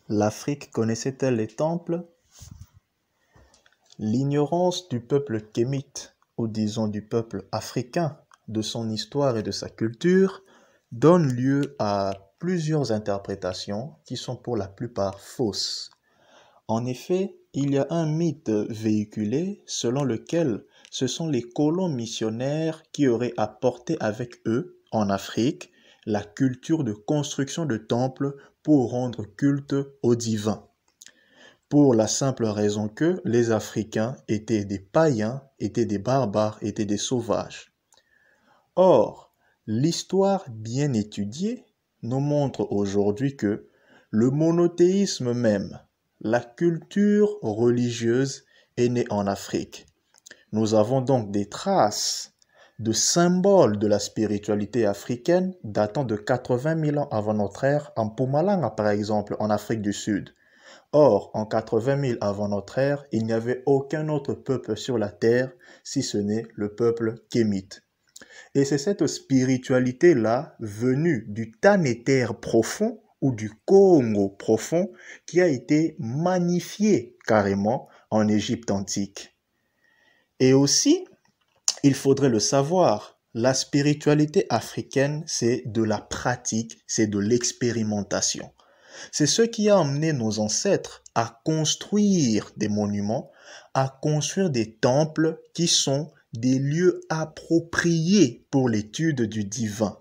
L'Afrique connaissait-elle les temples? L'ignorance du peuple kémite, ou disons du peuple africain, de son histoire et de sa culture, donne lieu à plusieurs interprétations qui sont pour la plupart fausses. En effet, il y a un mythe véhiculé selon lequel ce sont les colons missionnaires qui auraient apporté avec eux, en Afrique, la culture de construction de temples pour rendre culte aux divins. Pour la simple raison que les Africains étaient des païens, étaient des barbares, étaient des sauvages. Or, l'histoire bien étudiée nous montre aujourd'hui que le monothéisme même, la culture religieuse est née en Afrique. Nous avons donc des traces de symboles de la spiritualité africaine datant de 80 000 ans avant notre ère en Mpumalanga par exemple en Afrique du Sud. Or, en 80 000 avant notre ère, il n'y avait aucun autre peuple sur la terre si ce n'est le peuple kémite. Et c'est cette spiritualité-là, venue du Tanéter profond ou du Congo profond, qui a été magnifiée carrément en Égypte antique. Et aussi, il faudrait le savoir, la spiritualité africaine, c'est de la pratique, c'est de l'expérimentation. C'est ce qui a amené nos ancêtres à construire des monuments, à construire des temples qui sont des lieux appropriés pour l'étude du divin.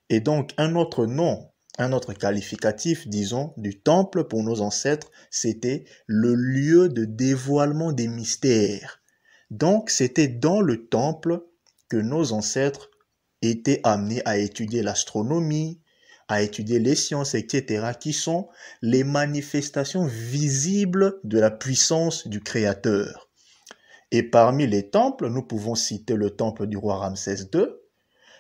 Et donc, un autre nom, un autre qualificatif, disons, du temple pour nos ancêtres, c'était le lieu de dévoilement des mystères. Donc, c'était dans le temple que nos ancêtres étaient amenés à étudier l'astronomie, à étudier les sciences, etc., qui sont les manifestations visibles de la puissance du Créateur. Et parmi les temples, nous pouvons citer le temple du roi Ramsès II,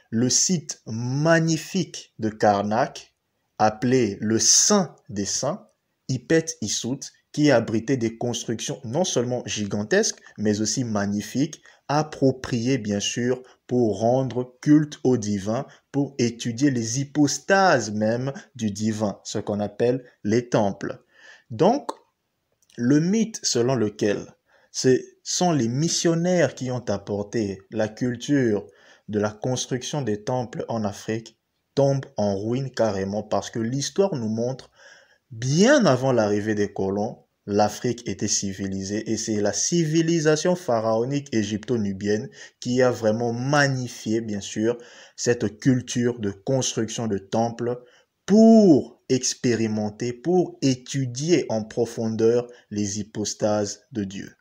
le site magnifique de Karnak, appelé le Saint des Saints, Ipet-Issout, qui abritait des constructions non seulement gigantesques, mais aussi magnifiques, appropriées bien sûr pour rendre culte au divin, pour étudier les hypostases même du divin, ce qu'on appelle les temples. Donc, le mythe selon lequel ce sont les missionnaires qui ont apporté la culture de la construction des temples en Afrique tombe en ruine carrément parce que l'histoire nous montre, bien avant l'arrivée des colons, l'Afrique était civilisée et c'est la civilisation pharaonique égypto-nubienne qui a vraiment magnifié, bien sûr, cette culture de construction de temples pour expérimenter, pour étudier en profondeur les hypostases de Dieu.